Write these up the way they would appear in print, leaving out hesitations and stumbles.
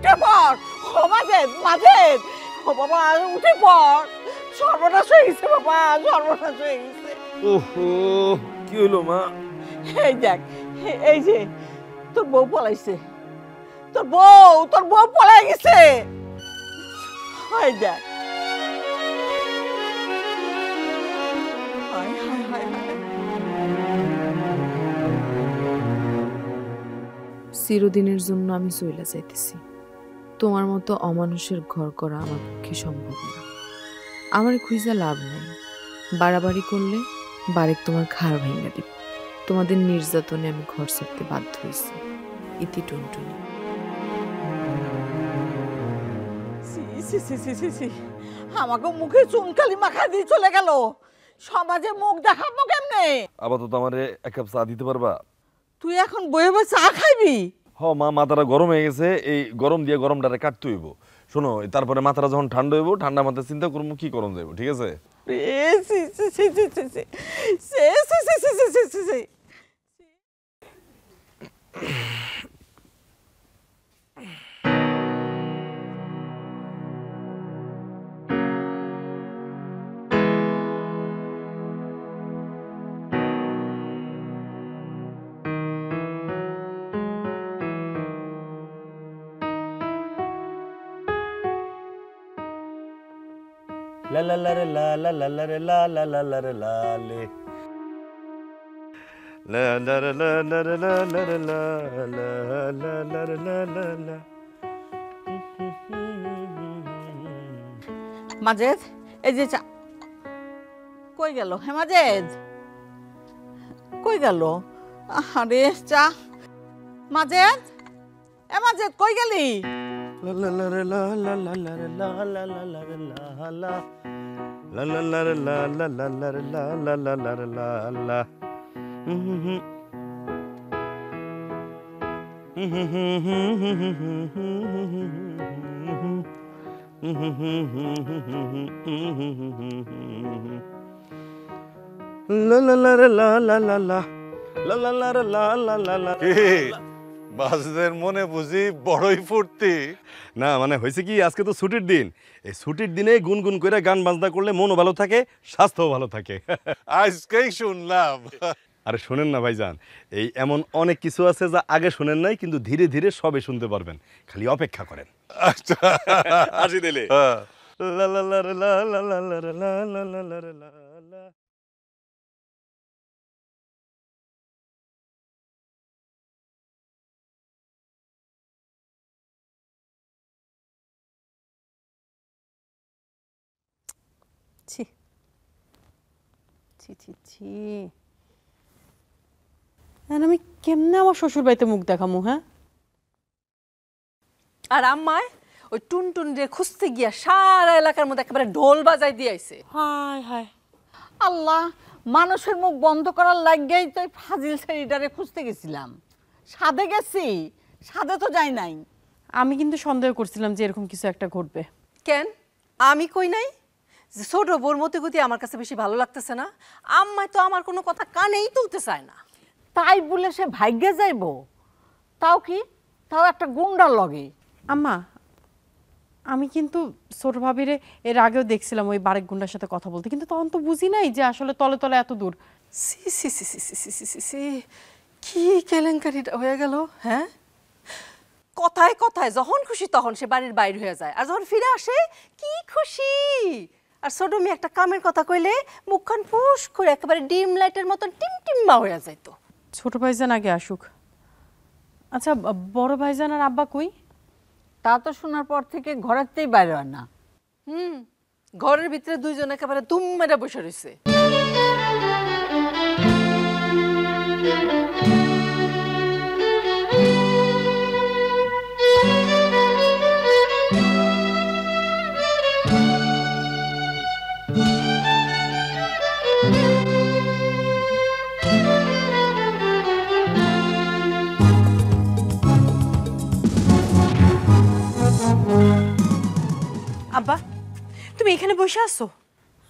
উঠে পড়। ও মাজেদ, মাজেদ, ও বাবা উঠে পড়। সর্বনাশ হয়ে গেছে বাবা, সর্বনাশ হয়ে গেছে। ওহো, কি হলো মা? এই দেখ, এই যে তোর বউ পলাইছে, তোর বউ পলাই গেছে। এই দেখ। হায় হায় হায় হায়। চিরদিনের জন্য আমি চইলা যাইতেছি। তোমার মতো অমানুষের ঘর করা আমার পক্ষে সম্ভব না। আমার খুঁজা লাভ নাই, বাড়াবাড়ি করলে বারেক তোমার ঘাড় ভেঙে দিব। তোমাদের নির্যাতনে আমি ঘর ছাড়তে বাধ্য হয়েছি। ইতি টুনটুনি। আমাকে মুখে চুনকালি মাখা দিয়ে চলে গেল। সমাজে মুখ দেখাবো কেমনে? আপাতত আমারে এক কাপ চা দিতে পারবা? তুই এখন বয়ে বয়ে চা খাইবি? হ মা, মাথাটা গরম হয়ে গেছে, এই গরম দিয়ে গরমটারে কাটতে হইব। শোনো, তারপরে মাথাটা যখন ঠান্ডা হইব, ঠান্ডা মাথায় চিন্তা করবো কি করণ যাইব, ঠিক আছে? La la la la la la la la la la la la la le. La la la la la la la la la la la la la la. Majed, এই যে চা। কই গেল? হ্যাঁ মাজেদ, কই গেল? আরে চা। মাজেদ, এ মাজেদ কই গেলি? La la la la la la la la la la la la la. La la la la la la la la la la la la la. La la la la la la la. La la la la la la la. বাসদের মনে বুঝি বড়ই ফুর্তি না? মানে হয়েছে কি, আজকে তো ছুটির দিন। এই ছুটির দিনে গুনগুন করে গান বাজনা করলে মনও ভালো থাকে, স্বাস্থ্যও ভালো থাকে। আজকেই শুনলাম। আরে শোনেন না ভাইজান, এই এমন অনেক কিছু আছে যা আগে শোনেন নাই, কিন্তু ধীরে ধীরে সবে শুনতে পারবেন, খালি অপেক্ষা করেন। আচ্ছা আসি দিলে। লা লা লা লা লা লা লা লা লা লা লা লা লা। ছি ছি ছি ছি, আমি কেমনে আমার শ্বশুর বাড়িতে মুখ দেখামু? হ্যাঁ, আর আম্মায় ওই টুনটুন রে খুঁজতে গিয়া সারা এলাকার মধ্যে একেবারে ঢোল বাজাই দিয়ে আইছে। হায় হায় আল্লাহ, মানুষের মুখ বন্ধ করার লাগেই তো ফাজিল ছেলেটারে খুঁজতে গেছিলাম। সাদে গেছি, সাদে তো যাই নাই। আমি কিন্তু সন্দেহ করছিলাম যে এরকম কিছু একটা ঘটবে। কেন আমি কই নাই যে ছোট বোর মতে গতি আমার কাছে বেশি ভালো লাগতেছে না? আম্মায় তো আমার কোনো কথা কানেই তুলতে চায় না। তাই বলে সে ভাগ্যে যাইব? তাও কি, তাও একটা গুন্ডার লগে। আম্মা, আমি কিন্তু ছোট ভাবিরে এর আগেও দেখছিলাম ওই বারেক গুন্ডার সাথে কথা বলতে, কিন্তু তখন তো বুঝি নাই যে আসলে তলে তলে এত দূর। সি সি সি সি সি সি সি সি, কি কেলেঙ্কারিটা হয়ে গেল! হ্যাঁ, কথায় কথায় যখন খুশি তখন সে বাড়ির বাইরে হয়ে যায়, আর যখন ফিরে আসে কি খুশি! আর ছোট মেয়ে একটা কামের কথা কইলে মুখখান ফুস করে একেবারে ডিম লাইটের মতন টিমটিম্মা হয়ে যাইতো। ছোট ভাইজান আগে আসুক। আচ্ছা, বড় ভাইজান আর আব্বা কই? তা তো শোনার পর থেকে ঘরেতেই বাইরে হয় না। ঘরের ভিতরে দুইজন একেবারে দুম মেরে বসে রয়েছে। আব্বা, তুমি এখানে বসে আছো?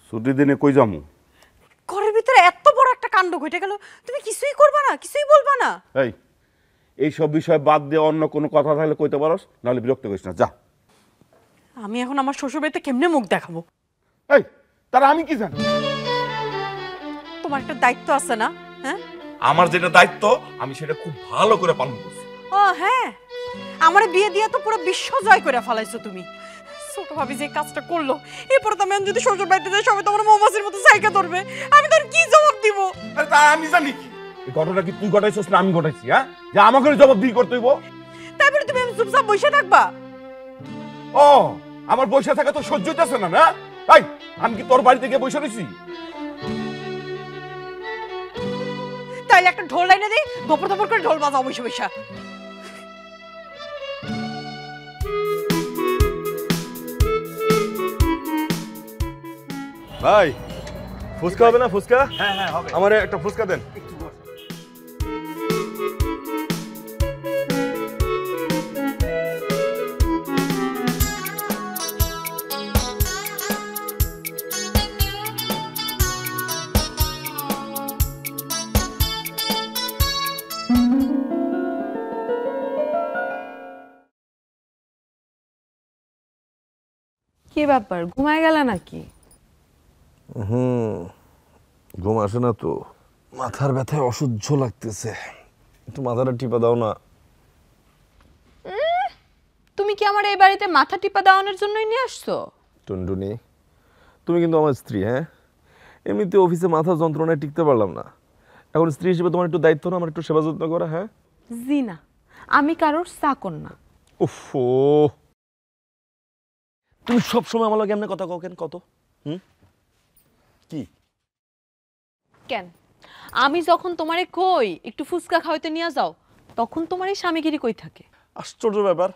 ছুটির দিনে কই যামু? ঘরের ভিতরে এত বড় একটা কাণ্ড ঘটে গেল, তুমি কিছুই করবা না, কিছুই বলবা না? এই, এইসব বিষয় বাদ দিয়ে অন্য কোনো কথা থাকলে কইতে পারস, নাহলে বিরক্ত করিস না, যা। আমি এখন আমার শ্বশুর বাড়িতে কেমনে মুখ দেখাবো? এই তারা আমি কি জানি? তোমার একটা দায়িত্ব আছে না? হ্যাঁ, আমার যেটা দায়িত্ব আমি সেটা খুব ভালো করে পালন করছি। ও হ্যাঁ, আমার বিয়ে দিয়ে তো পুরো বিশ্ব জয় করে ফেলাইছো তুমি। ছোট ভাবি যে কাজটা করলো, এরপরে তো আমি যদি শ্বশুর বাড়িতে যাই সবাই তো আমার মৌমাছির মতো সাইকা ধরবে, আমি তোর কি জবাব দিব? আরে তা আমি জানি কি? এই ঘটনা কি তুই ঘটাইছিস না আমি ঘটাইছি? হ্যাঁ, যে আমাকে জবাব দিয়ে করতে হইব? তারপরে তুমি আমি চুপচাপ বসে থাকবা? ও, আমার বসে থাকা তো সহ্য হইতেছে না, না? তাই আমি কি তোর বাড়িতে গিয়ে বসে রইছি? তাইলে একটা ঢোল লাইনে দিই, দপর দপর করে ঢোল বাজাও বসে বসে। ভাই ফুচকা হবে না? ফুচকা? হ্যাঁ হ্যাঁ হবে। আমারে একটা ফুচকা দেন। কি ব্যাপার, ঘুমায় গেল নাকি? ঘুম আসে না তো, মাথার ব্যথায় অসহ্য লাগতেছে, একটু মাথাটা টিপা দাও না। তুমি কি আমার এই বাড়িতে মাথা টিপা দেওয়ানোর জন্যই নিয়ে আসছো? টুনটুনি, তুমি কিন্তু আমার স্ত্রী, হ্যাঁ? এমনিতে অফিসে মাথা যন্ত্রণায় টিকতে পারলাম না, এখন স্ত্রী হিসেবে তোমার একটু দায়িত্ব না আমার একটু সেবা যত্ন করা? হ্যাঁ জি না, আমি কারোর চাকর না। উফো, তুমি সবসময় আমার লগে এমনি কথা কও কেন? কত কি কেন, আমি যখন তোমারে কই একটু ফুচকা খাওয়াইতে নিয়ে যাও, তখন তোমার এই স্বামীগিরি কই থাকে? আশ্চর্য ব্যাপার।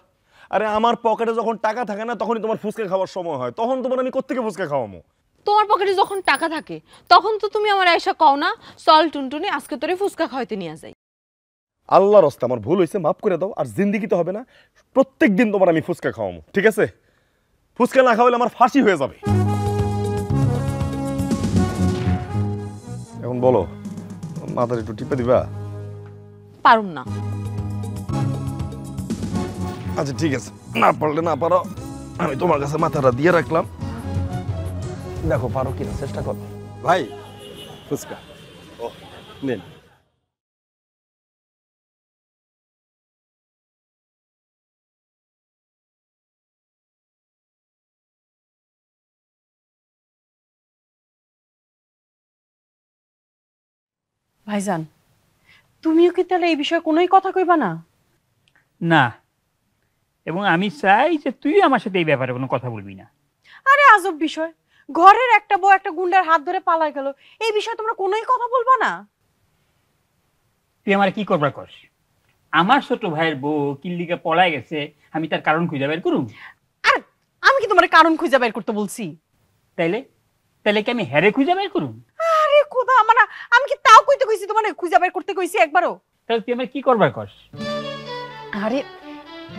আরে আমার পকেটে যখন টাকা থাকে না তখনই তোমার ফুচকা খাওয়ার সময় হয়, তখন তোমার আমি কোত্থেকে ফুচকা খাওয়ামো? তোমার পকেটে যখন টাকা থাকে তখন তো তুমি আমার আয়সা কও না, চল টুনটুনি আজকে তোরে ফুচকা খাওয়াইতে নিয়ে যাই। আল্লাহর রাস্তা আমার ভুল হয়েছে, মাফ করে দাও, আর জিন্দিগিতে হবে না, প্রত্যেক দিন তোমার আমি ফুচকা খাওয়ামো, ঠিক আছে? ফুচকা না খাওয়ালে আমার ফাঁসি হয়ে যাবে। এখন বলো, মাথার একটু টিপে দিবা? পারুম না। আচ্ছা ঠিক আছে, না পারলে না পারো, আমি তোমার কাছে মাথাটা দিয়ে রাখলাম, দেখো পারো কিনা, চেষ্টা করো। ভাই ফুচকা। ও নেন। ভাইজান, তুমিও কি তাহলে এই বিষয়ে কোনোই কথা কইবা না? না, এবং আমি চাই যে তুই আমার সাথে এই ব্যাপারে কোনো কথা বলবি না। আরে আজব বিষয়, ঘরের একটা বউ একটা গুন্ডার হাত ধরে পালাই গেল, এই বিষয়ে তোমরা কোনোই কথা বলবা না? তুই আমার কি করবার কর? আমার ছোট ভাইয়ের বউ কিল্লিকে পলায় গেছে, আমি তার কারণ খুঁজে বের করুম? আরে আমি কি তোমার কারণ খুঁজে বের করতে বলছি? তাইলে তাইলে কি আমি হ্যারে খুঁজে বের করুম? আরে খোদা, মানে আমি কি তাও কইতে কইছি তোমার খুঁজে বের করতে কইছি একবারও? তাহলে তুই আমার কি করবার কর? আরে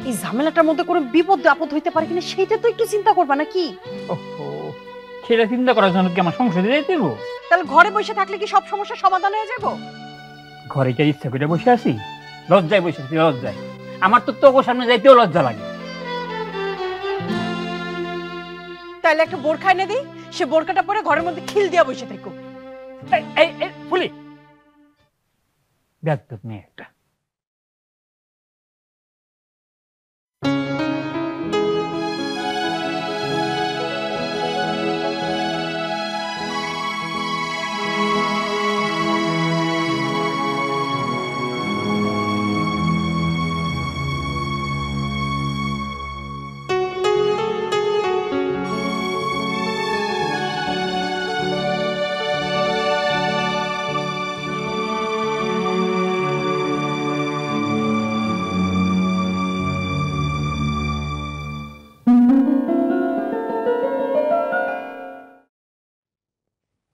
এই ঝামেলাটার মধ্যে কোনো বিপদ আপদ হইতে পারে কিনা সেইটা তো একটু চিন্তা করবা নাকি? ওহো, সেটা চিন্তা করার জন্য কি আমার সংসদে যাইতে হইব? তাহলে ঘরে বসে থাকলে কি সব সমস্যার সমাধান হয়ে যাবো? ঘরে কি ইচ্ছা করে বসে আছি? লজ্জায় বসে আছি, লজ্জায়। আমার তো তোর সামনে যাইতেও লজ্জা লাগে। তাহলে একটা বোরখা এনে দিই, সে বোরখাটা পরে ঘরের মধ্যে খিল দিয়া বসে থেকো। এই ফুলি বেয়াদব মেয়ে একটা।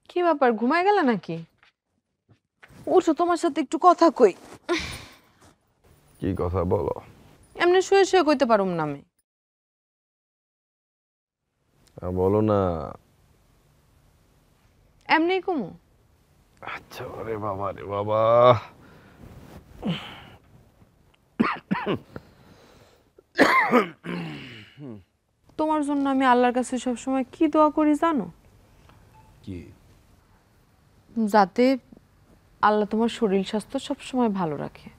কি ব্যাপার, ঘুমায় গেল নাকি? উঠো, তোমার সাথে একটু কথা কই। কি কথা বলো? এমনি শুয়ে শুয়ে কইতে পারুম না আমি। বলো না। এমনি কমু? আচ্ছা, রে বাবা রে বাবা, তোমার জন্য আমি আল্লাহর কাছে সবসময় কি দোয়া করি জানো? কি? যাতে আল্লাহ তোমার শরীর স্বাস্থ্য সবসময় ভালো রাখে,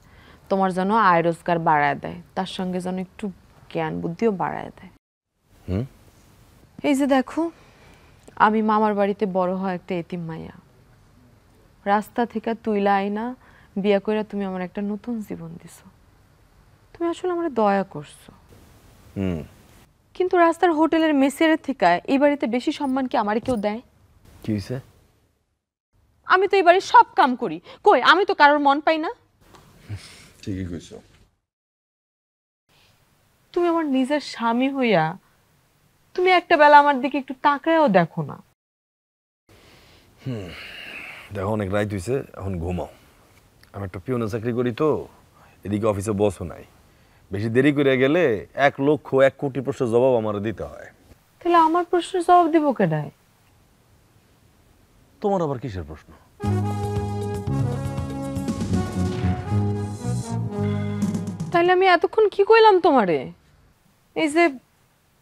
তোমার যেন আয় রোজগার বাড়ায় দেয়, তার সঙ্গে যেন একটু জ্ঞান বুদ্ধিও বাড়ায় দেয়। এই যে দেখো, আমি মামার বাড়িতে বড় হয় একটা এতিম মাইয়া, রাস্তা থেকে তুইলা আইনা বিয়া কইরা তুমি আমার একটা নতুন জীবন দিছো। তুমি আসলে আমার দয়া করছো। কিন্তু রাস্তার হোটেলের মেসের থেকে এই বাড়িতে বেশি সম্মান কি আমারে কেউ দেয়? কি হইছে? আমি তো এই বাড়ির সব কাম করি, কই আমি তো কারোর মন পাই না। ঠিকই কইছো। তুমি আমার নিজের স্বামী হইয়া তুমি একটা বেলা আমার দিকে একটু তাকায়ও দেখো না। দেখো অনেক রাত হইছে, এখন ঘুমাও। আমি একটা পিওনের চাকরি করি তো, এদিকে অফিসে বসও নাই। বেশি দেরি করে গেলে 1,00,000,000,1,000,000 প্রশ্নের জবাব আমার দিতে হয়। তাহলে আমার প্রশ্নের জবাব দিব কেডায়? তোমার আবার কিসের প্রশ্ন? তাহলে আমি এতক্ষণ কি কইলাম তোমারে? এই যে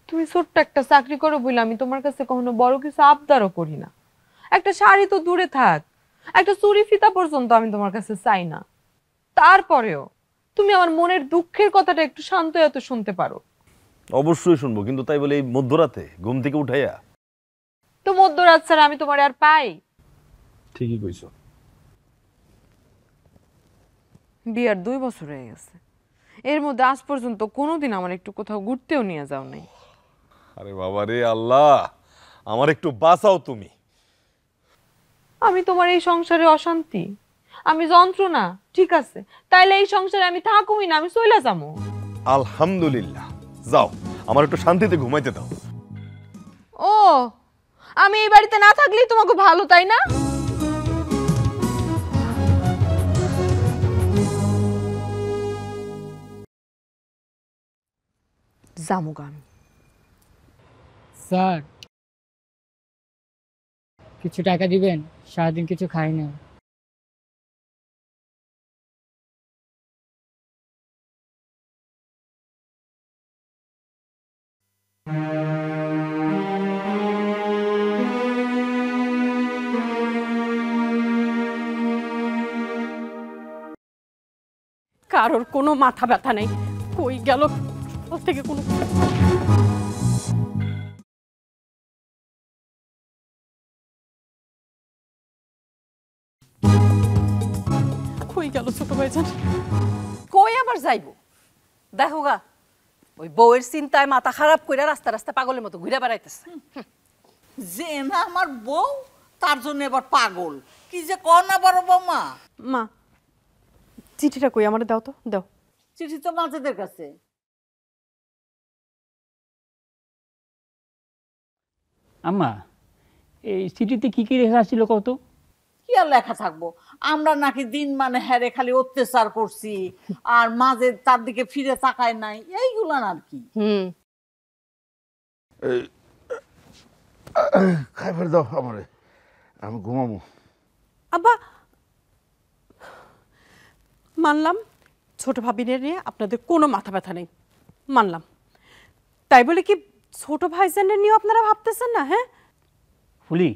তুমি ছোট্ট একটা চাকরি করো বলে আমি তোমার কাছে কখনো বড় কিছু আবদারও করি না। একটা শাড়ি তো দূরে থাক, একটা চুড়ি ফিতা পর্যন্ত আমি তোমার কাছে চাই না। তারপরেও তুমি আমার মনের দুঃখের কথাটা একটু শান্ত হয়ে তো শুনতে পারো। অবশ্যই শুনবো, কিন্তু তাই বলে এই মধ্যরাতে ঘুম থেকে উঠাইয়া? তো মধ্যরাত ছাড়া আমি তোমারে আর পাই? ঠিকই কইছো। বিয়ার 2 বছর হয়ে গেছে, এর মধ্যে আজ পর্যন্ত কোনোদিন আমার একটু কোথাও ঘুরতেও নিয়ে যাও নাই। আরে বাবা রে আল্লাহ, আমার একটু বাঁচাও তুমি। আমি তোমার এই সংসারে অশান্তি, আমি যন্ত্রণা, ঠিক আছে? তাইলে এই সংসারে আমি থাকুই না, আমি চলে যাবো। আলহামদুলিল্লাহ, যাও আমার একটু শান্তিতে ঘুমাইতে দাও। ও, আমি এই বাড়িতে না থাকলেই তোমাকে ভালো, তাই না? জামুগান স্যার, কিছু টাকা দিবেন? সারাদিন কিছু খাই না। কারোর কোনো মাথা ব্যথা নেই, কই গেল থেকে কোনো কই গেল ছোট ভাইজান? কই আবার যাইবো? দেখো গা, ওই বউয়ের চিন্তায় মাথা খারাপ কইরা রাস্তা রাস্তা পাগলের মতো ঘুরে বেড়াইতেছে। যে না আমার বউ তার জন্য এবার পাগল, কি যে কর না বড় বৌমা। মা, চিঠিটা কই আমারে দাও তো, দাও। চিঠি তো মাঝেদের কাছে। আম্মা, এই চিঠিতে কি কি লেখা ছিল কত? কি আর লেখা থাকবো, আমরা নাকি দিন মানে হ্যারে খালি অত্যাচার করছি আর মাঝে তার দিকে ফিরে তাকায় নাই, এইগুলান আর কি। খাইবার দাও আমারে, আমি ঘুমাবো। আব্বা, মানলাম ছোট ভাবিনের নিয়ে আপনাদের কোনো মাথা ব্যথা নেই, মানলাম। তাই বলে কি ছোট ভাইজানের নিয়ে আপনারা ভাবতেছেন না? হ্যাঁ ফুলি,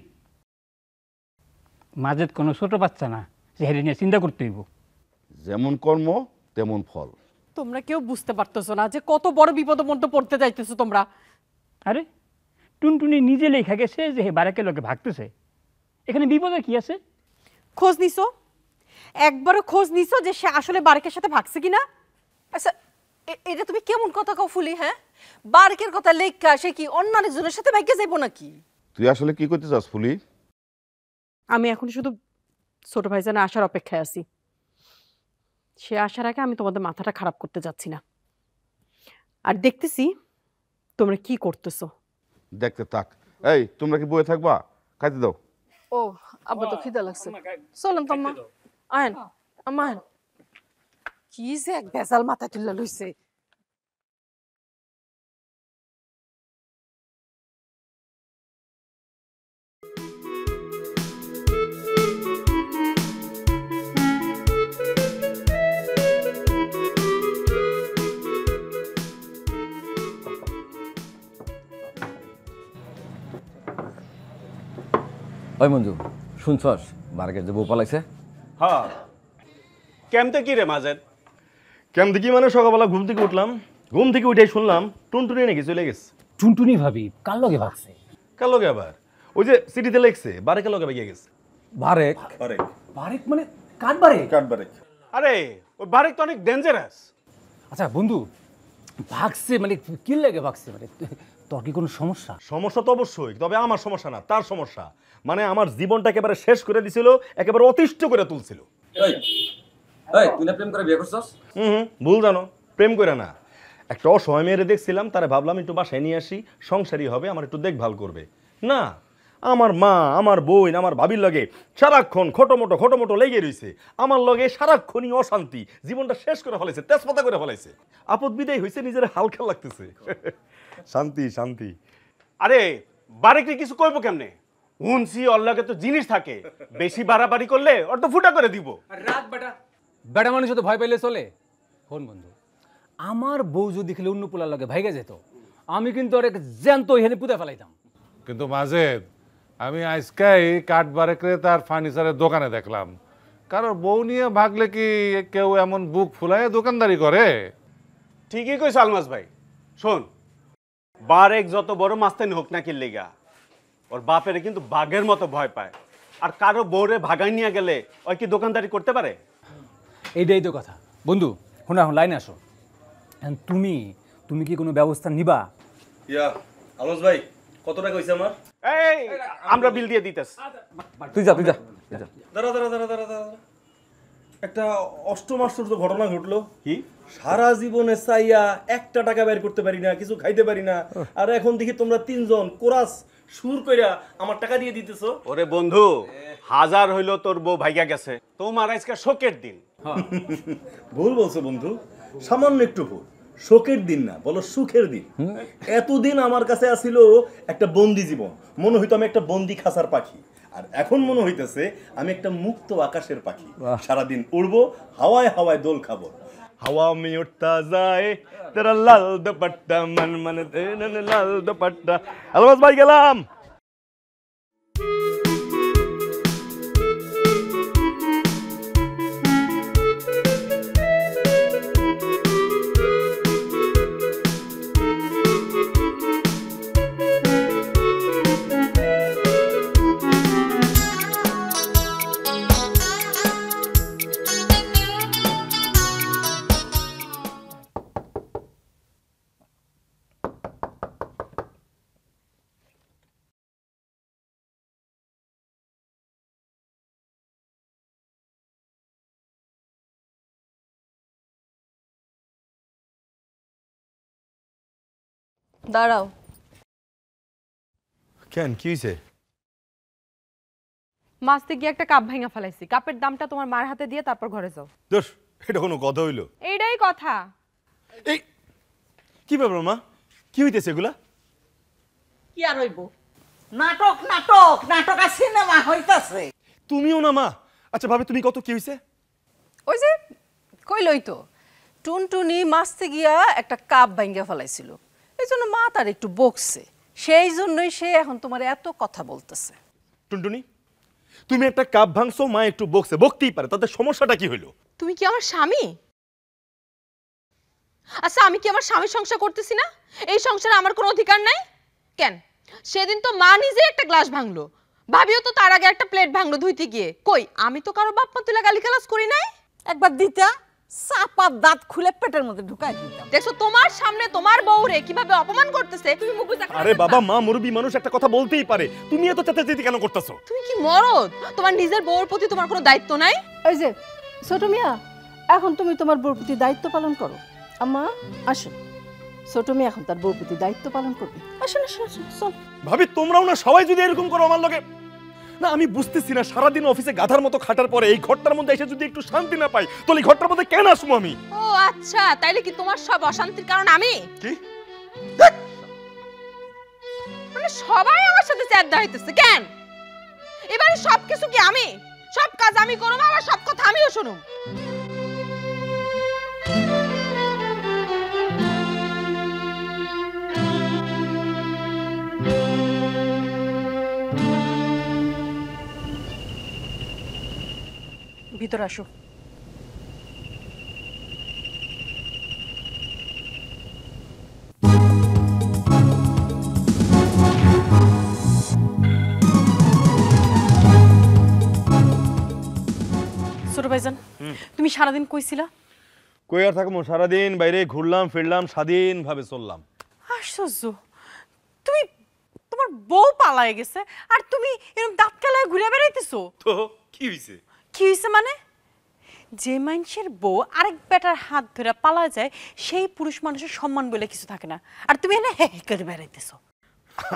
মাজেদ কোনো ছোট বাচ্চা না যে হেরে নিয়ে চিন্তা করতে হইব। যেমন কর্ম তেমন ফল। তোমরা কেউ বুঝতে পারতেছো না যে কত বড় বিপদের মধ্যে পড়তে যাইতেছো তোমরা। আরে টুনটুনি নিজে লেখা গেছে যে হে বারেকের লোকে ভাগতেছে, এখানে বিপদে কি আছে? খোঁজ নিছো? একবারও খোঁজ নিছো যে সে আসলে বারেকের সাথে ভাগছে কিনা? আচ্ছা, এটা তুমি কেমন কথা কও ফুলি? হ্যাঁ, বারকের কথা লেখা সে কি অন্য আরেকজনের সাথে ভাগ্যে যাইবো নাকি? তুই আসলে কি করতে চাস ফুলি? আমি এখন শুধু ছোট ভাইজানের আসার অপেক্ষায় আছি। সে আসার আগে আমি তোমাদের মাথাটা খারাপ করতে যাচ্ছি না। আর দেখতেছি তোমরা কি করতেছো। দেখতে থাক। এই, তোমরা কি বয়ে থাকবা? খাইতে দাও। ও, আব্বা তো খিদা লাগছে। চলেন তো আম্মা, আয়েন আম্মা আয়েন। কি যে এক বেজাল মাথায় তুলে লইছে। ওই মঞ্জু শুনছস বারকের যে বউ পালাইছে? হ্যাঁ কেমতে কি রে মাজেদ? কেমন দেখি মানে সকালবেলা ঘুম থেকে উঠলাম, ঘুম থেকে উঠেই শুনলাম টুনটুনি নাকি চলে গেছে। টুনটুনি ভাবি কার লগে ভাগছে? কার লগে আবার? ওই যে সিটিতে লেখছে বারেকের লগে বেগে গেছে। বারেক? বারেক বারেক মানে কার বারেক? কার বারেক? আরে ওই বারেক তো অনেক ডেঞ্জারাস। আচ্ছা বন্ধু, ভাগছে মানে কি লাগে ভাগছে? মানে তোর কি কোনো সমস্যা? সমস্যা তো অবশ্যই, তবে আমার সমস্যা না, তার সমস্যা। মানে আমার জীবনটা একেবারে শেষ করে দিছিল, একেবারে অতিষ্ঠ করে তুলছিল। তুই না প্রেম করে বিয়ে করছস? ভুল জানো, প্রেম করে না। একটা অসহায় মেয়েরে দেখছিলাম, তারে ভাবলাম একটু বাসায় নিয়ে আসি, সংসারই হবে, আমার একটু দেখভাল করবে। না, আমার মা, আমার বোন, আমার ভাবির লগে সারাক্ষণ খটোমটো লেগে রয়েছে। আমার লগে সারাক্ষণই অশান্তি, জীবনটা শেষ করে ফেলাইছে, তেজপাতা করে ফেলাইছে। আপদ বিদায় হয়েছে, নিজের হালকা লাগতেছে। শান্তি শান্তি। আরে বারেকরে কিছু কইবো কেমনে? হুনসি ওর লগে তো জিনিস থাকে, বেশি বাড়াবাড়ি করলে ওর তো ফুটা করে দিব। রাত বেটা, বেটা মানুষ তো ভয় পাইলে চলে। শোন বন্ধু, আমার বউ যদি খেলে অন্য পোলার লগে ভাইগে যেত, আমি কিন্তু ওর জ্যান্ত এখানে পুঁতে ফেলাইতাম। কিন্তু মাজেদ, আমি আজকাই কাঠ বারেকরে তার ফার্নিচারের দোকানে দেখলাম। কারোর বউ নিয়ে ভাগলে কি কেউ এমন বুক ফুলায় দোকানদারি করে? ঠিকই কইছ আলমাস ভাই। শোন, বারেক যত বড় মাস্তানি হোক না কিল্লিগা, ওর বাপেরে কিন্তু বাঘের মতো ভয় পায়। আর কারো বউরে ভাগাই নিয়ে গেলে ওই কি দোকানদারি করতে পারে? এইটাই তো কথা বন্ধু। শোনা, এখন লাইনে আসো। তুমি তুমি কি কোনো ব্যবস্থা নিবা? আলস ভাই, কত টাকা হইছে আমার? এই আমরা বিল দিয়ে দিতেছ। তুই যা। দাঁড়া। একটা অষ্টম আশ্চর্য ঘটনা ঘটলো। কি? সারা জীবনে চাইয়া একটা টাকা বের করতে পারি না, কিছু খাইতে পারি না, আর এখন দেখি তোমরা তিনজন কোরাস সুর কইরা আমার টাকা দিয়ে দিতেছো। ওরে বন্ধু, হাজার হইলো তোর বউ ভাইগা গেছে, তোমার আজকে শোকের দিন। ভুল বলছো বন্ধু, সামান্য একটু ভুল। শোকের দিন না, বলো সুখের দিন। এতদিন আমার কাছে আসিল একটা বন্দি জীবন, মনে হইতো আমি একটা বন্দি খাঁচার পাখি। আর এখন মনে হইতেছে আমি একটা মুক্ত আকাশের পাখি, সারাদিন উড়বো, হাওয়ায় হাওয়ায় দোল খাবো। হাওয়া মে উঠতা যায় তেরা লাল দুপাট্টা, মন লাল দুপাট্টা। আলমাস ভাই গেলাম। দাঁড়াও। কেন, কি হয়েছে? মাছতে গিয়ে একটা কাপ ভাঙা ফেলাইছি। কাপের দামটা তোমার মার হাতে দিয়ে তারপর ঘরে যাও। দোষ, এটা কোনো কথা হইলো? এইটাই কথা। এই কি ব্যাপার মা, কি হইতেছে এগুলা? কি আর হইব? নাটক আর সিনেমা হইতাছে। তুমিও না মা? আচ্ছা ভাবে, তুমি কত, কি হইছে? ওই যে কইলই তো, টুনটুনি মাছতে গিয়া একটা কাপ ভাঙ্গা ফেলাইছিল, এই জন্য মা তার একটু বকছে, সেই জন্যই সে এখন তোমার এত কথা বলতেছে। টুনটুনি, তুমি একটা কাপ ভাঙছো, মা একটু বকছে, বকতেই পারে, তাতে সমস্যাটা কি হইলো? তুমি কি আমার স্বামী? আচ্ছা, আমি কি আমার স্বামীর সংসার করতেছি না? এই সংসারে আমার কোনো অধিকার নাই কেন? সেদিন তো মা নিজে একটা গ্লাস ভাঙলো, ভাবিও তো তার আগে একটা প্লেট ভাঙলো ধুইতে গিয়ে। কই, আমি তো কারো বাপ মা তুলে গালিগালাজ করি নাই। একবার দিতা, চাপার দাঁত খুলে পেটের মধ্যে ঢুকাই দিতাম। দেখছো তোমার সামনে তোমার বউরে কিভাবে অপমান করতেছে, তুমি মুখ বুজা। আরে বাবা, মা মুরব্বী মানুষ, একটা কথা বলতেই পারে, তুমি এত চেঁচাচেঁচি কেন করতেছো? তুমি কি মরদ? তোমার নিজের বউর প্রতি তোমার কোনো দায়িত্ব নাই? ওই যে ছোট মিয়া, এখন তুমি তোমার বউর প্রতি দায়িত্ব পালন করো। আম্মা আসুন, ছোট মেয়ে এখন তার বউর প্রতি দায়িত্ব পালন করবে। আসুন আসুন আসুন, চল। ভাবি, তোমরাও না সবাই যদি এরকম করো আমার লগে? না, আমি বুঝতেছি না, সারাদিন অফিসে গাধার মতো খাটার পরে এই ঘরটার মধ্যে এসে যদি একটু শান্তি না পাই, তাহলে এই ঘরটার মধ্যে কেন আসবো আমি? ও আচ্ছা, তাইলে কি তোমার সব অশান্তির কারণ আমি? কি? মানে সবাই আমার সাথে চ্যাট হইতেছে কেন? এবারে সবকিছু কি আমি? সব কাজ আমি করব, আবার সব কথা আমিও শুনুম? ভিতরে আসো। ছোট ভাইজান, তুমি সারাদিন কইছিলা? কই আর থাকবো, সারাদিন বাইরে ঘুরলাম ফিরলাম, স্বাধীনভাবে চললাম। আশ্চর্য, তুমি তোমার বউ পালায় গেছে আর তুমি এরকম দাঁত কালায় ঘুরে বেড়াইতেছো। তো কি হইছে? কি হইছে মানে? যে মানুষের বউ আরেক বেটার হাত ধরে পালা যায় সেই পুরুষ মানুষের সম্মান বলে কিছু থাকে না, আর তুমি এনে হে হে করে বেড়াইতেছো।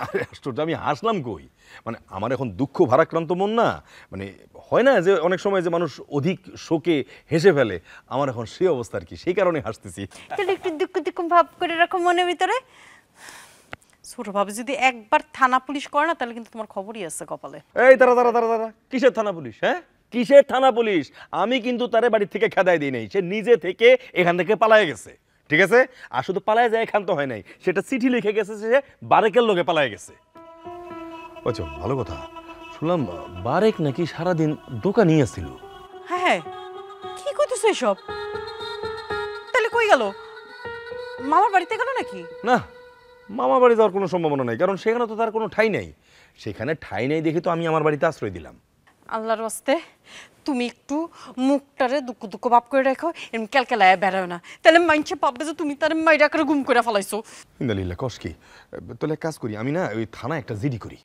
আরে আশ্চর্য, আমি হাসলাম কই? মানে আমার এখন দুঃখ ভারাক্রান্ত মন না, মানে হয় না যে অনেক সময় যে মানুষ অধিক শোকে হেসে ফেলে, আমার এখন সেই অবস্থা আর কি, সেই কারণে হাসতেছি। তাহলে একটু দুঃখ দুঃখ ভাব করে রাখো মনের ভিতরে। ছোট ভাবে যদি একবার থানা পুলিশ করে না তাহলে কিন্তু তোমার খবরই আছে কপালে। এই তারা তারা তারা তারা কিসের থানা পুলিশ? হ্যাঁ, কিসের থানা পুলিশ? আমি কিন্তু তারে বাড়ি থেকে খেদাই দিই নাই, সে নিজে থেকে এখান থেকে পালায়ে গেছে, ঠিক আছে? আর শুধু পালায় যায় এখান তো হয় নাই, সেটা চিঠি লিখে গেছে, সে বারেকের লোকে পালায়ে গেছে। আচ্ছা, ভালো কথা শুনলাম বারেক নাকি সারাদিন দোকানই আসছিল। হ্যাঁ হ্যাঁ, কি কইতেছো এসব? তাহলে কই গেল? মামার বাড়িতে গেল নাকি? না, মামা বাড়ি যাওয়ার কোনো সম্ভাবনা নাই, কারণ সেখানে তো তার কোনো ঠাঁই নাই। সেখানে ঠাঁই নাই দেখে তো আমি আমার বাড়িতে আশ্রয় দিলাম। আল্লাহর ওয়াস্তে তুমি একটু মুখটারে দুঃখ দুঃখ ভাব করে রাখো, এমনি ক্যালকেলায় বেড়াও না, তাহলে মাইনছে পাববে যে তুমি তার মাইরা করে গুম করে ফেলাইছো। ইন্দালিল্লাহ, কস কি? তাহলে কাজ করি, আমি না ওই থানা একটা জিডি করি।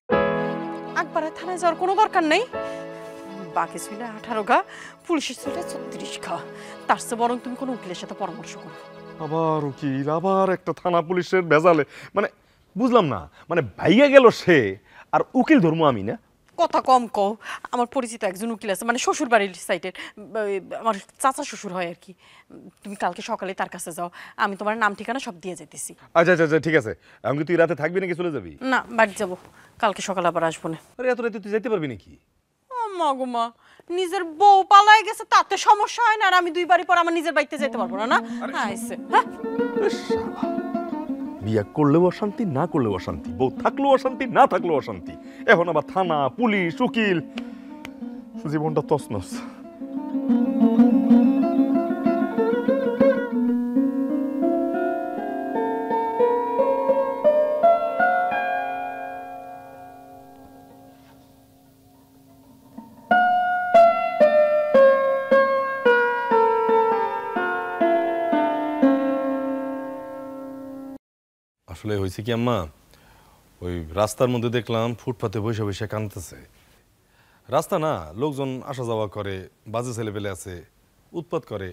একবারে থানায় যাওয়ার কোনো দরকার নেই, বাকি ছিল 18 গা, পুলিশের ছিল 36 গা, তার চেয়ে বরং তুমি কোনো উকিলের সাথে পরামর্শ করো। আবার উকিল, আবার একটা থানা পুলিশের ভেজালে, মানে বুঝলাম না, মানে ভাইয়া গেল সে আর উকিল ধর্ম আমি না? কথা কম কও, আমার পরিচিত একজন উকিল আছে, মানে শ্বশুর বাড়ির সাইডের, আমার চাচা শ্বশুর হয় আর কি। তুমি কালকে সকালে তার কাছে যাও, আমি তোমার নাম ঠিকানা সব দিয়ে যেতেছি। আচ্ছা আচ্ছা আচ্ছা, ঠিক আছে। আমি তুই রাতে থাকবি নাকি চলে যাবি? না, বাড়ি যাবো, কালকে সকালে আবার আসবো না। আরে এত রাতে তুই যেতে পারবি নাকি? ও মা গো মা, নিজের বউ পালায় গেছে তাতে সমস্যা হয় না, আর আমি 2 বাড়ি পর আমার নিজের বাড়িতে যেতে পারবো না? না আইছে, হ্যাঁ। বিয়া করলেও অশান্তি, না করলেও অশান্তি, বউ থাকলেও অশান্তি, না থাকলেও অশান্তি, এখন আবার থানা পুলিশ উকিল, জীবনটা তছনছ। আসলে হয়েছে কি আম্মা, ওই রাস্তার মধ্যে দেখলাম ফুটপাতে বসে বসে কাঁদতেছে। রাস্তা না, লোকজন আসা যাওয়া করে, বাজে ছেলেপেলে আছে, উৎপাত করে।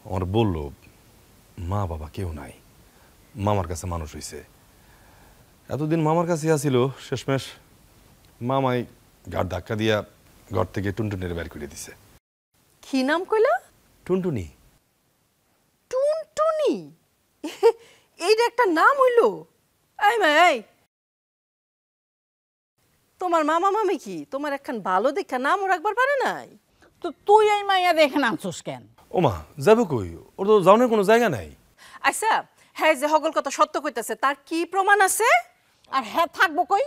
আমার বলল মা বাবা কেউ নাই, মামার কাছে মানুষ হয়েছে। এতদিন মামার কাছে আসিল, শেষমেশ মামাই ঘাট ধাক্কা দিয়া ঘর থেকে টুনটুনির বের করে দিছে। কি নাম কইলা? টুনটুনি। টুনটুনি? এইটা একটা নাম হইলো? এই মা, এই তোমার মামা মামি কি তোমার একখান ভালো দেখা নামও রাখবার পারে নাই? তো তুই এই মাইয়া দেখে নামছস কেন? ওমা যাবো কই, ওর তো যাওয়ার কোনো জায়গা নাই। আচ্ছা, হ্যাঁ যে হগল কথা সত্য কইতাছে তার কি প্রমাণ আছে? আর হ্যাঁ থাকবো কই?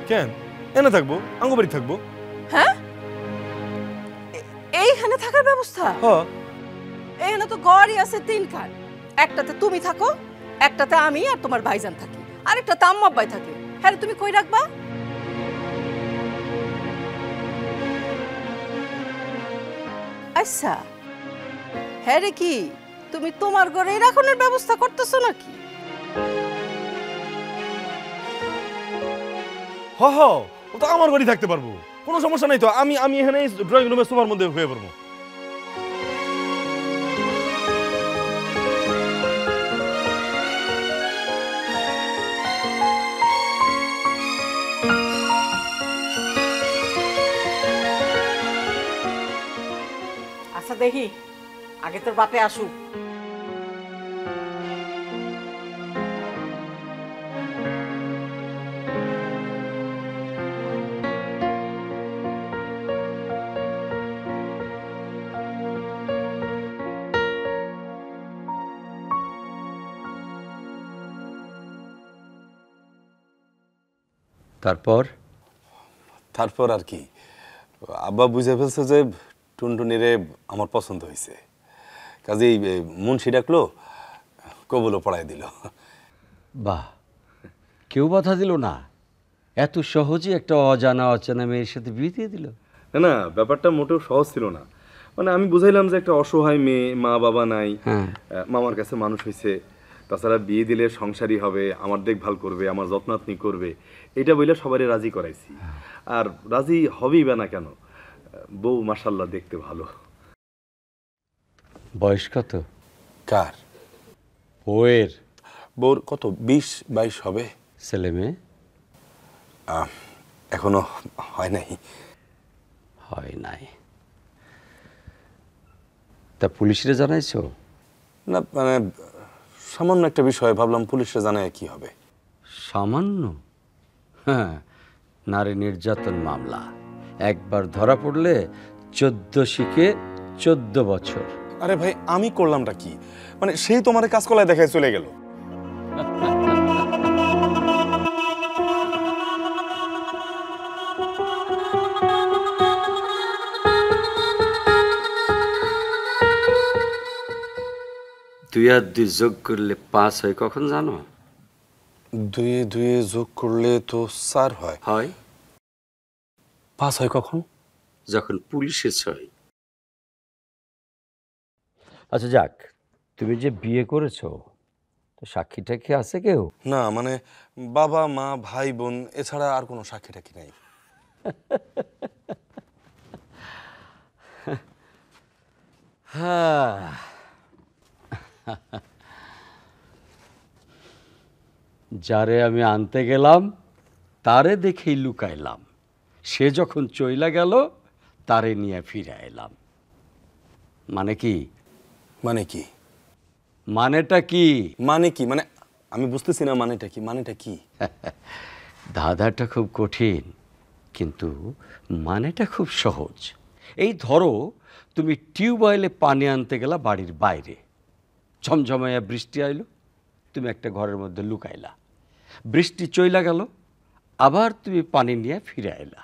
কেন এনে থাকবো, আঙ্গ বাড়ি থাকবো। হ্যাঁ, এইখানে থাকার ব্যবস্থা? হ্যাঁ, এইখানে তো ঘরই আছে 3 খান, একটাতে তুমি থাকো, একটাতে আমি আর তোমার ভাইজান থাকি, আরেকটাতে আম্মা আব্বাই থাকে। হ্যাঁ, তুমি কই রাখবা? আচ্ছা, হ্যাঁ রে, কি তুমি তোমার ঘরে রাখনের ব্যবস্থা করতেছো নাকি? হ হ, ও তো আমার বাড়ি থাকতে পারবো, কোনো সমস্যা নাই তো। আমি আমি এখানে ড্রয়িং রুমে সোফার মধ্যে হয়ে পড়বো। আচ্ছা দেখি, আগে তোর বাপে আসুক। তারপর তারপর আর কি, আব্বা বুঝে ফেলছে যে টুনটুনিরে আমার পছন্দ হয়েছে, কাজেই মুন্সি ডাকলো, কবুলও পড়ায় দিল। বাহ, কেউ বাধা দিল না? এত সহজে একটা অজানা অচেনা মেয়ের সাথে বিয়ে দিয়ে দিল? না না, ব্যাপারটা মোটেও সহজ ছিল না। মানে আমি বুঝাইলাম যে একটা অসহায় মেয়ে, মা বাবা নাই, মামার কাছে মানুষ হয়েছে, তাছাড়া বিয়ে দিলে সংসারই হবে, আমার দেখভাল করবে, আমার যত্নাত্নি করবে, এটা বলে সবারই রাজি করাইছি। আর রাজি হবেই বা না কেন, বউ মাশাআল্লাহ দেখতে ভালো। বয়স কত? কার? বউয়ের। বউর কত 20-22 হবে। ছেলে মেয়ে? এখনো হয় নাই। হয় নাই? তা পুলিশরে জানাইছো? না, মানে সামান্য একটা বিষয়, ভাবলাম পুলিশে জানায় কি হবে। সামান্য? হ্যাঁ, নারী নির্যাতন মামলা একবার ধরা পড়লে 14 শিখে 14 বছর। আরে ভাই, আমি করলামটা কি? মানে সেই তোমার কাজকলায় দেখায় চলে গেল। দুই আর দুই যোগ করলে 5 হয় কখন জানো? 2 যোগ করলে তো 4 হয়। হয়? 5 হয় কখন? যখন পুলিশে ছয়। আচ্ছা যাক, তুমি যে বিয়ে করেছো, তো সাক্ষী টাক্ষী আছে কেউ? না, মানে বাবা মা ভাই বোন এছাড়া আর কোনো সাক্ষী টাক্ষী নাই। হ্যাঁ, যারে আমি আনতে গেলাম তারে দেখেই লুকাইলাম, সে যখন চইলা গেল তারে নিয়ে ফিরে এলাম। মানে কি? মানে কি? মানেটা কি? মানে কি মানে আমি বুঝতেছি না। মানেটা কি? মানেটা কি? ধাঁধাটা খুব কঠিন, কিন্তু মানেটা খুব সহজ। এই ধরো, তুমি টিউবওয়েলে পানি আনতে গেলা বাড়ির বাইরে, ঝমঝমাইয়া বৃষ্টি আইলো, তুমি একটা ঘরের মধ্যে লুকাইলা, বৃষ্টি চইলা গেল, আবার তুমি পানি নিয়ে ফিরে এলা।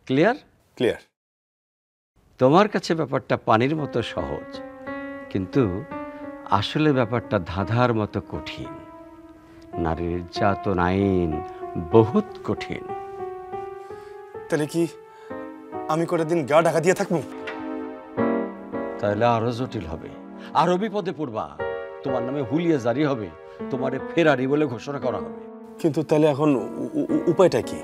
ক্লিয়ার? ক্লিয়ার। তোমার কাছে ব্যাপারটা পানির মতো সহজ, কিন্তু আসলে ব্যাপারটা ধাঁধার মতো কঠিন। নারী নির্যাতন আইন বহুত কঠিন। তাহলে কি আমি করে দিন গা ঢাকা দিয়ে থাকবো? তাহলে আরো জটিল হবে, আরো বিপদে পড়বা। তোমার নামে হুলিয়া জারি হবে, তোমারে ফেরারি বলে ঘোষণা করা হবে। কিন্তু তাহলে এখন উপায়টা কি?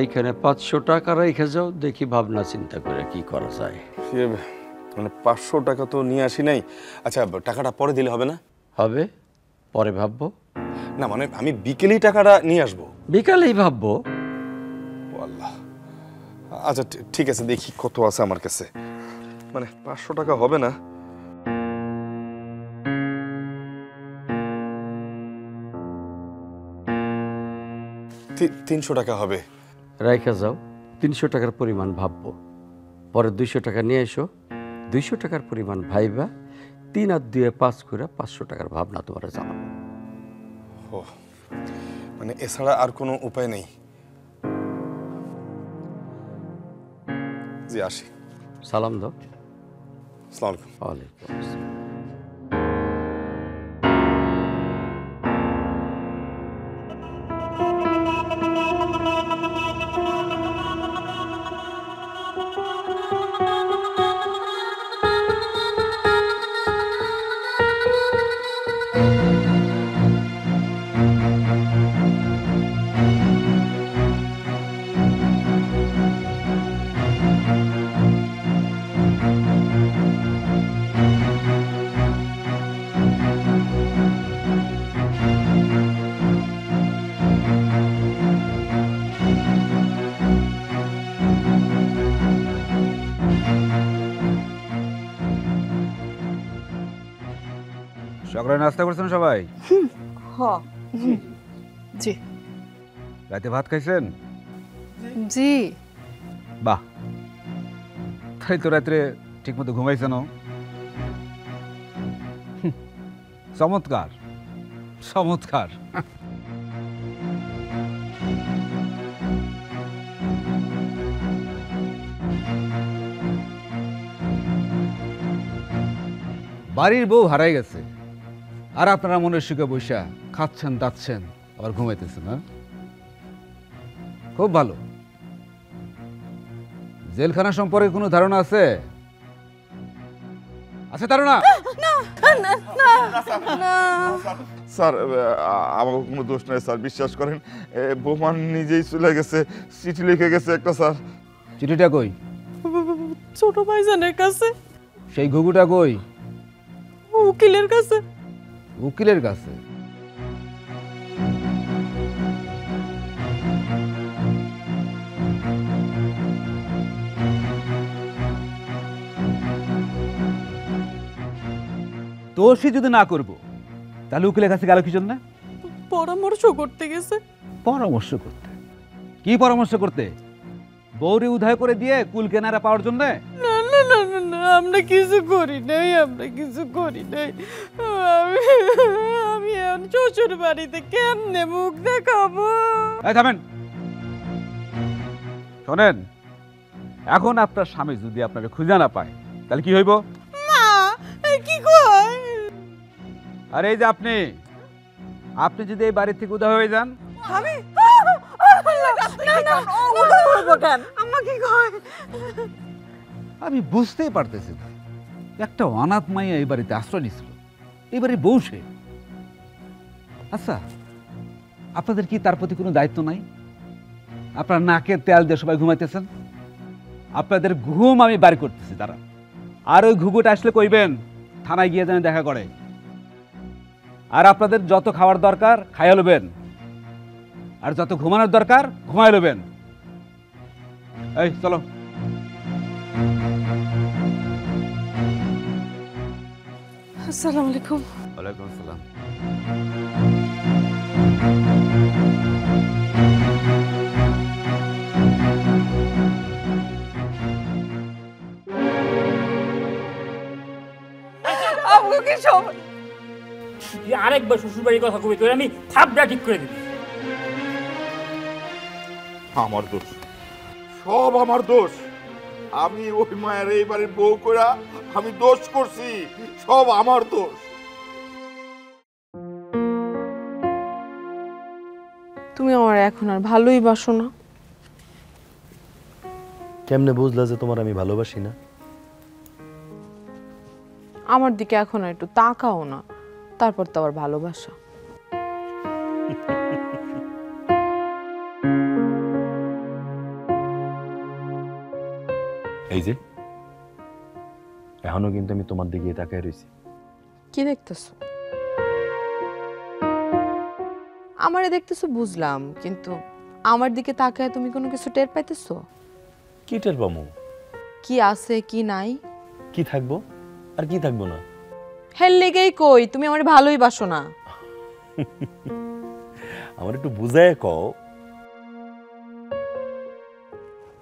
এইখানে 500 টাকা রেখে যাও, দেখি ভাবনা চিন্তা করে কি করা যায়। মানে 500 টাকা তো নিয়ে আসি নাই। আচ্ছা, টাকাটা পরে দিলে হবে না? হবে, পরে ভাববো। না মানে আমি বিকেলেই টাকাটা নিয়ে আসবো। বিকালেই ভাববো। আল্লাহ, আচ্ছা ঠিক আছে, দেখি কত আছে আমার কাছে। মানে 500 টাকা হবে না। $300 টাকা হবে। রাইখা যাও, 300 টাকার পরিমাণ ভাববো, পরে 200 টাকা নিয়ে এসো, 200 টাকার পরিমাণ ভাইবা, 3 আর 2 5 করে 500 টাকার ভাবনা তোমার জানাবো। ও, মানে এছাড়া আর কোনো উপায় নেই? জি, আসি। সালাম দাও। আসসালামু আলাইকুম। ওয়ালাইকুম আসসালাম। সকালে নাস্তা করছেন সবাই? জি রাতে ভাত খাইছেন? জি। বাহ, তাই তো রাত্রে ঠিক মতো ঘুমাইছেন? চমৎকার চমৎকার। বাড়ির বউ হারাই গেছে, আর আপনারা মনের সুখে বৈশা খাচ্ছেন দাচ্ছেন আবার ঘুমাইতেছেন। না খুব ভালো। জেলখানা সম্পর্কে কোনো ধারণা আছে? আছে ধারণা? স্যার আমার কোনো দোষ নাই স্যার, বিশ্বাস করেন। বোমান নিজেই চলে গেছে, চিঠি লিখে গেছে একটা স্যার। চিঠিটা কই? ছোট ভাইজানের কাছে। সেই ঘুঘুটা কই? উকিলের কাছে। উকিলের কাছে? দোষী যদি না করব তাহলে উকিলের কাছে গেল কি জন্য? পরামর্শ করতে গেছে। পরামর্শ করতে? কি পরামর্শ করতে? বউরে উদয় করে দিয়ে কুল কেনারা পাওয়ার জন্য? না না না না না, আমরা কিছু করি নাই, আমরা কিছু করি নাই। আমি এখন শ্বশুর বাড়িতে কেমনে মুখ দেখাবো? এই থামেন, শোনেন, এখন আপনার স্বামী যদি আপনাকে খুঁজে না পায় তাহলে কি হইব? মা কি কয়? আর এই যে আপনি যদি এই বাড়ি থেকে উদয় হয়ে যান, আমি না না আম্মা কি কয়? আমি বুঝতেই পারতেছি না, একটা অনাথ মাইয়া এই বাড়িতে আশ্রয় নিছিল, এই বাড়ির বউ সে। আচ্ছা, আপনাদের কি তার প্রতি কোনো দায়িত্ব নাই? আপনার নাকে তেল দিয়ে সবাই ঘুমাইতেছেন, আপনাদের ঘুম আমি বাড়ি করতেছি তারা। আর ওই ঘুঘুটা আসলে কইবেন থানায় গিয়ে যেন দেখা করে। আর আপনাদের যত খাওয়ার দরকার খাইয়া লবেন, আর যত ঘুমানোর দরকার ঘুমাই লবেন। এই চলো। আসসালামু আলাইকুম। ওয়ালাইকুম আসসালাম। আমাকে সব আরেকবার শ্বশুর বাড়ির কথা কবি তোর আমি থাপড়া ঠিক করে দিবি। আমার দোষ, সব আমার দোষ। আমি ওই মায়ের এই বাড়ির বউ কইরা আমি দোষ করছি, সব আমার দোষ। তুমি আমার এখন আর ভালোই বাসো না। কেমনে বুঝলা যে তোমার আমি ভালোবাসি না? আমার দিকে এখন আর একটু তাকাও না, তারপর তো আবার ভালোবাসা। এই যে এখনো কিন্তু আমি তোমার দিকে তাকায় রইছি। কি দেখতেছো? আমারে দেখতেছো বুঝলাম, কিন্তু আমার দিকে তাকায় তুমি কোনো কিছু টের পাইতেছো? কি টের পামু? কি আছে কি নাই? কি থাকবো আর কি থাকবো না? হেল লেগেই কই তুমি আমারে ভালোই বাসো না। আমার একটু বুঝায় কও।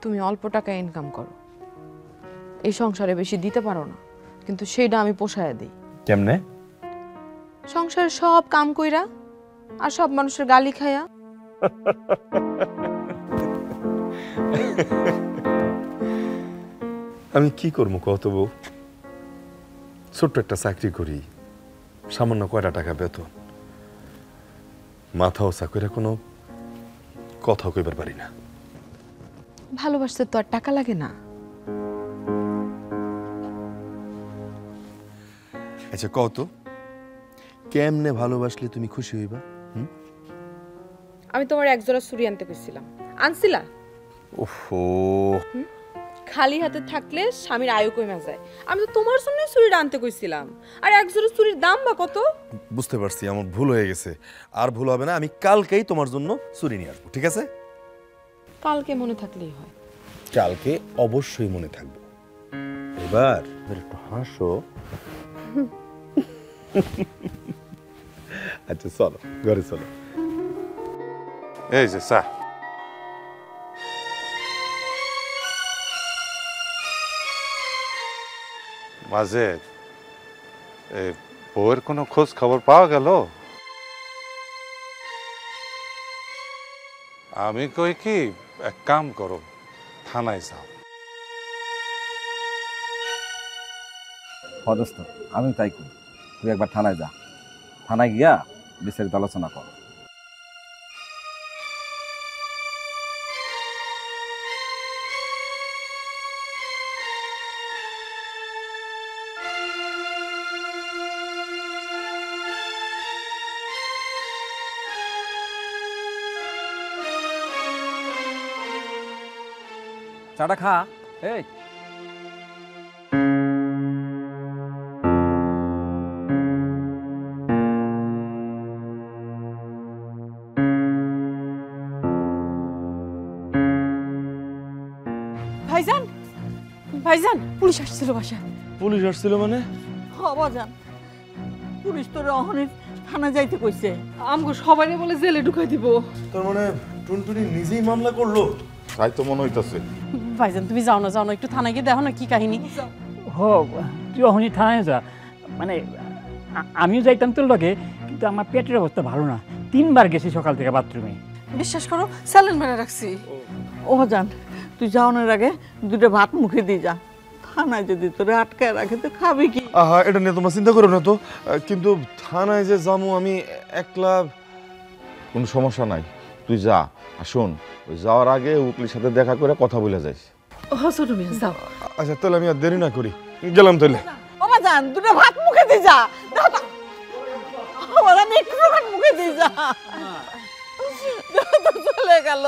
তুমি অল্প টাকা ইনকাম করো, এই সংসারে বেশি দিতে পারো না, কিন্তু সেইটা আমি পোষায় দিই। কেমনে? সংসারে সব কাম কইরা আর সব মানুষের গালি খায়া। আমি কি করবো কত বউ? ছোট্ট একটা চাকরি করি, সামান্য কয়টা টাকা বেতন, মাথা ওসা করে কোনো কথা কইবার পারি না। ভালোবাসতে তো আর টাকা লাগে না। আচ্ছা কত কেমনে ভালোবাসলে তুমি খুশি হইবা? আমি তোমার একজোড়া চুড়ি আনতে কইছিলাম, আনছিলা? ওহো, খালি হাতে থাকলে স্বামীর আয়ু কমে যায়। আমি তো তোমার জন্য চুড়িটা আনতে কইছিলাম, আর একজোড়া চুড়ির দাম বা কত? বুঝতে পারছি, আমার ভুল হয়ে গেছে। আর ভুল হবে না, আমি কালকেই তোমার জন্য চুরি নিয়ে আসবো, ঠিক আছে? কালকে মনে থাকলেই হয়। কালকে অবশ্যই মনে থাকবো। এবার একটু হাসো। আচ্ছা চলো ঘরে চলো। এই যে চা। মাঝে বউয়ের কোনো খোঁজ খবর পাওয়া গেল? আমি কই কি, এক কাম করো, থানায় যাও। দোস্ত আমি তাই করি, তুই একবার থানায় যা, থানায় গিয়া বিস্তারিত আলোচনা কর। চাটা খা। এই ভাইজান, ভাইজান, পুলিশ আসছিল বাসায়। পুলিশ আসছিল মানে? বাজান, পুলিশ তোর অহনের থানা যাইতে কইছে। আমগো সবাই বলে জেলে ঢুকাই দিব। তার মানে টুনটুনি নিজেই মামলা করলো? তাই তো মনে হইতাছে। ভাইজান তুমি যাও না, একটু থানায় গিয়ে দেখো না কি কাহিনী। হ তুই অহনি থানায় যা, মানে আমিও যাইতাম তোর লগে, কিন্তু আমার পেটের অবস্থা ভালো না, 3বার গেছি সকাল থেকে বাথরুমে। বিশ্বাস করো স্যালেন মেরে রাখছি। ও বাজান, তুই যাওয়ানোর আগে দুটো ভাত মুখে দিয়ে যা। থানায় যদি তোরে আটকায় রাখে তো খাবি কি? আহা, এটা নিয়ে তোমরা চিন্তা করো না তো, কিন্তু থানায় যে যাবো আমি একলা। কোনো সমস্যা নাই, তুই যা। আর শোন, ওই যাওয়ার আগে উকিলের সাথে দেখা করে কথা বলে যাইস। ছোট মেয়ে যাও। আচ্ছা তাহলে আমি আর দেরি না করি, গেলাম তাহলে। ও বাজান, দুটো ভাত মুখে দিয়ে যা। দাও তো। ও বাজান, একটু ভাত মুখে দিয়ে যা। তো চলে গেল।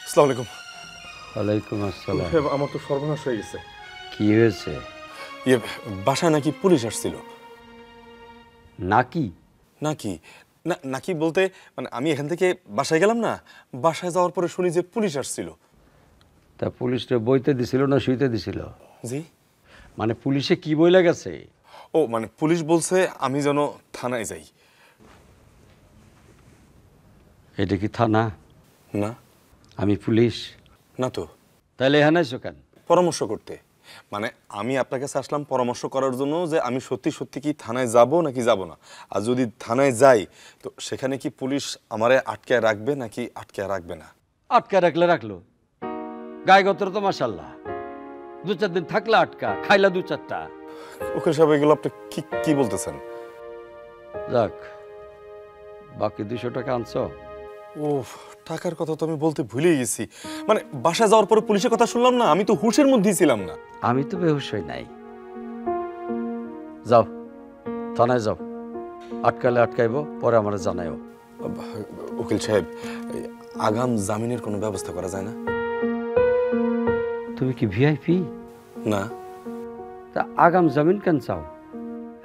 আসসালামু আলাইকুম। ওয়ালাইকুম আসসালাম। আমার তো সর্বনাশ হয়ে গেছে। কি হয়েছে? ইয়ে, বাসায় নাকি পুলিশ আসছিল। নাকি? নাকি না, নাকি বলতে মানে আমি এখান থেকে বাসায় গেলাম না, বাসায় যাওয়ার পরে শুনি যে পুলিশ আসছিল। তা পুলিশটা বইতে দিছিল না শুইতে দিছিল? জি মানে পুলিশে কি বইলা গেছে? ও মানে পুলিশ বলছে আমি যেন থানায় যাই। এটা কি থানা? না। আমি পুলিশ না তো। তাহলে এখানে আইছো কেন? পরামর্শ করতে। মানে আমি আপনার কাছে আসলাম পরামর্শ করার জন্য যে আমি সত্যি সত্যি কি থানায় যাব নাকি যাব না, আর যদি থানায় যাই তো সেখানে কি পুলিশ আমারে আটকায় রাখবে নাকি আটকায় রাখবে না? আটকা রাখলে রাখলো, গায়ে গতর তো মাশাল্লাহ, 2-4 দিন থাকলে আটকা, খাইলা 2-4টা। ওকে সাহেব, এগুলো আপনি কি কি বলতেছেন? যাক, বাকি 200 টাকা আনছো? ও, টাকার কথা তো আমি বলতে ভুলেই গেছি। মানে বাসায় যাওয়ার পরে পুলিশের কথা শুনলাম না, আমি তো হুশের মধ্যেই ছিলাম না। আমি তো বেহুশ হই নাই। যাও থানায় যাও, আটকালে আটকাইবো, পরে আমার জানাইও। উকিল সাহেব, আগাম জামিনের কোনো ব্যবস্থা করা যায় না? তুমি কি ভিআইপি? না। তা আগাম জামিন কেন চাও?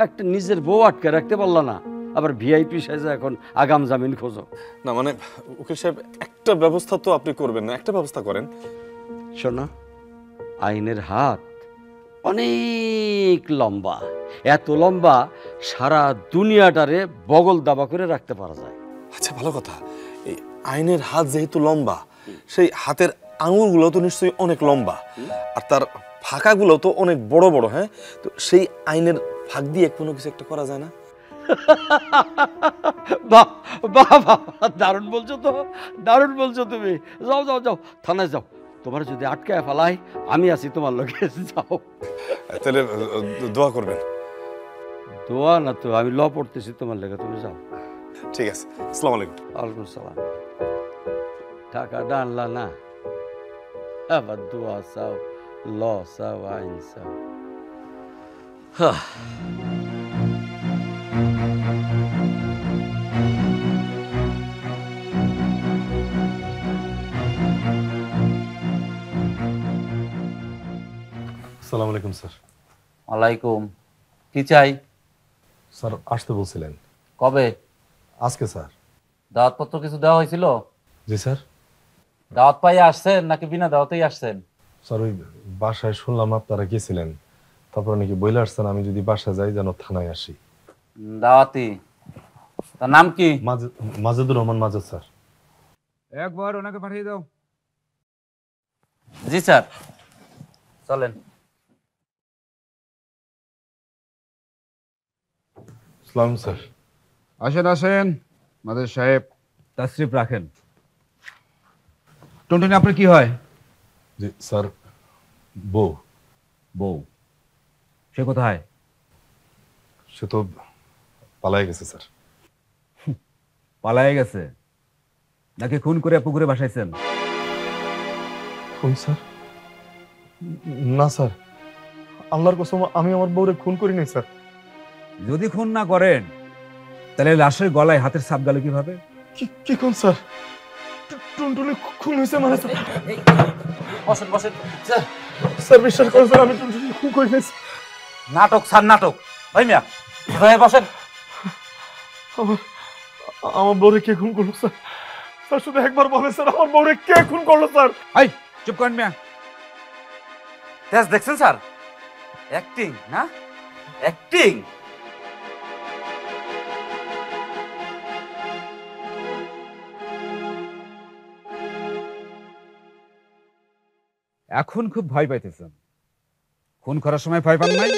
একটা নিজের বউ আটকে রাখতে পারলা না, আবার ভিআইপি সাজা এখন আগাম জামিন খোঁজো? না মানে উকিল সাহেব, একটা ব্যবস্থা তো আপনি করবেন না, একটা ব্যবস্থা করেন। শোনো, আইনের হাত অনেক লম্বা, এত লম্বা সারা দুনিয়াটারে বগল দাবা করে রাখতে পারা যায়। আচ্ছা ভালো কথা, এই আইনের হাত যেহেতু লম্বা, সেই হাতের আঙুলগুলো তো নিশ্চয়ই অনেক লম্বা, আর তার ফাঁকাগুলো তো অনেক বড় বড়। হ্যাঁ, তো সেই আইনের ফাঁক দিয়ে কোনো কিছু একটা করা যায় না? বাহ বাহ বাহ, দারুণ বলছো তো, দারুণ বলছো তুমি। যাও যাও যাও, থানায় যাও, তোমার যদি আটকায় ফেলাই আমি আছি তোমার লগে, যাও। তাহলে দোয়া করবেন। দোয়া না তো, আমি ল পড়তেছি তোমার লেগে, তুমি যাও। ঠিক আছে, আসসালামু আলাইকুম। ওয়ালাইকুম সালাম। টাকা ডানলা না, আবার দোয়া চাও, ল চাও, আইন চাও। আসসালামু আলাইকুম স্যার। ওয়ালাইকুম। কি চাই? স্যার আসতে বলছিলেন। কবে? আজকে স্যার। দাওয়াতপত্র কিছু দেওয়া হয়েছিল? জি স্যার। দাওয়াত পাইয়ে আসছেন নাকি বিনা দাওয়াতেই আসছেন? স্যার ওই বাসায় শুনলাম আপনারা গেছিলেন, তারপর নাকি বইলে আসছেন আমি যদি বাসায় যাই যেন থানায় আসি। দাওয়াতি। তার নাম কি? মাজেদুর রহমান মাজেদ স্যার। একবার ওনাকে পাঠিয়ে দাও। জি স্যার, চলেন। সালাম স্যার। আসেন আসেন মাদের সাহেব, তাশরিফ রাখেন। টুনটুনি আপনার কি হয়? জি স্যার, বউ। বউ? সে কোথায়? সে তো পালাই গেছে স্যার। পালায়ে গেছে নাকি খুন করে পুকুরে ভাসাইছেন? খুন স্যার? না স্যার, আল্লাহর কসম আমি আমার বউরে খুন করি নাই স্যার। যদি খুন না করেন তাহলে লাশের গলায় হাতের ছাপ গেল কিভাবে? কি কোন স্যার? টুনটুনি খুন হয়েছে মানে স্যার? বসেন বসেন স্যার। স্যার বিশ্বাস করেন স্যার, আমি টুনটুনি খুন করি নাই। নাটক স্যার, নাটক। ভাই মিয়া ভাই বসেন। আমার বউরে কে খুন করলো স্যার? স্যার শুধু একবার বলেন স্যার, আমার বউরে কে খুন করলো স্যার? এই চুপ করেন মিয়া। তেজ দেখছেন স্যার? অ্যাক্টিং না, অ্যাক্টিং। এখন খুব ভয় পাইতেছেন, খুন করার সময় ভয় পান নাই?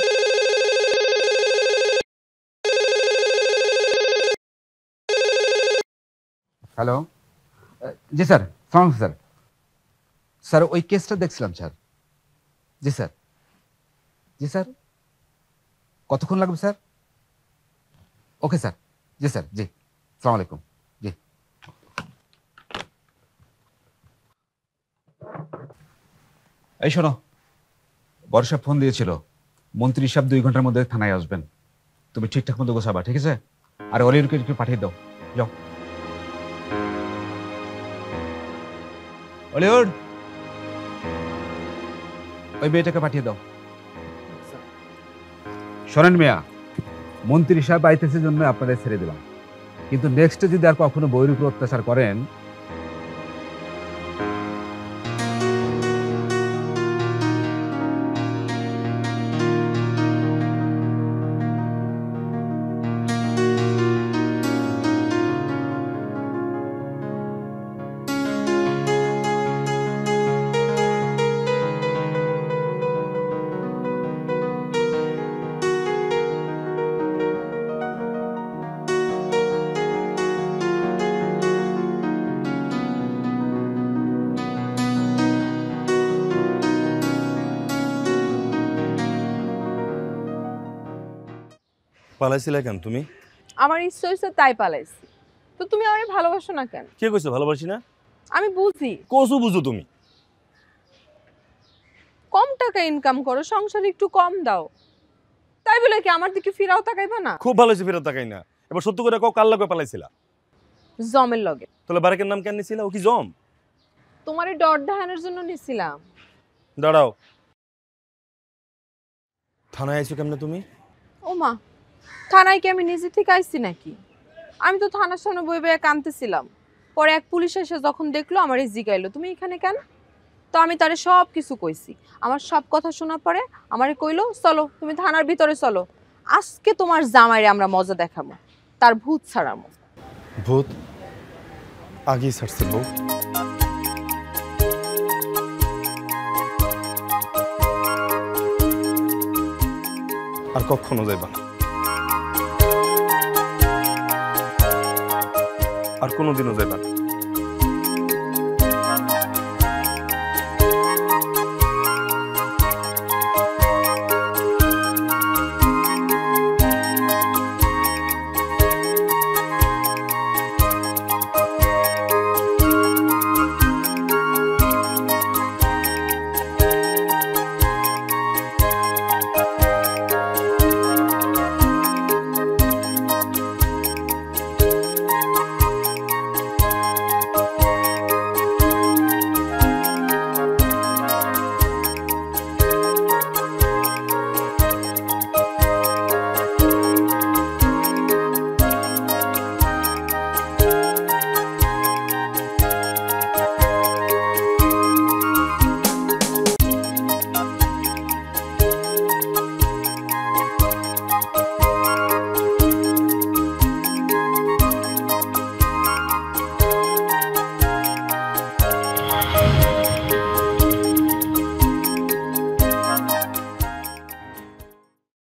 হ্যালো, জি স্যার, সালাম স্যার। স্যার ওই কেসটা দেখছিলাম স্যার। জি স্যার, জি স্যার। কতক্ষণ লাগবে স্যার? ওকে স্যার, জি স্যার, জি সালাম আলাইকুম। জি এই শোনো, বর্ষা ফোন দিয়েছিল মন্ত্রী সাহেব 2 ঘন্টার মধ্যে থানায় আসবেন। তুমি ঠিকঠাক মতো গোছাবা, ঠিক আছে? আর অলিরকে একটু পাঠিয়ে দাও, যাও। অলিউড, ওই মেয়েটাকে পাঠিয়ে দাও। শোনেন মিয়া, মন্ত্রী সাহেব আইতেছে জন্য আপনাদের ছেড়ে দিলাম, কিন্তু নেক্সটে যদি আর কখনো বইয়ের উপর অত্যাচার করেন পালাইছিলে কেন তুমি? আমার ইচ্ছা হয়েছে তাই পালাইছি। তো তুমি আমারে ভালোবাসো না কেন? কে কইছে ভালোবাসি না? আমি বুঝি কসু বুঝো তুমি। কম টাকা ইনকাম করো, সংসারে একটু কম দাও, তাই বলে কি আমার দিকে ফিরাও তাকাইবা না? খুব ভালো হয়েছে, ফেরত তাকাই না। এবার সত্য করে কার লাগে পালাইছিলা? জমের লগে। তাহলে বারেকের নাম কেন নিছিলা? ও কি জম? তোমারে ডর দেখানোর জন্য নিছিলাম। দাঁড়াও, থানায় আইছো কেমনে তুমি? ও মা, থানায় কি আমি নিজে থেকে আইছি নাকি? আমি তো থানার সামনে বই বইয়ে কাঁদতেছিলাম। পরে এক পুলিশ এসে যখন দেখলো আমারে জিগাইলো তুমি এখানে কেন? তো আমি তারে সব কিছু কইছি। আমার সব কথা শোনার পরে আমারে কইলো চলো তুমি থানার ভিতরে চলো, আজকে তোমার জামাইরে আমরা মজা দেখাবো, তার ভূত ছাড়াবো। ভূত? আগেই ছাড়ছে বউ। আর কখনো যাইবা না, আর কোনোদিনও যাইবা না।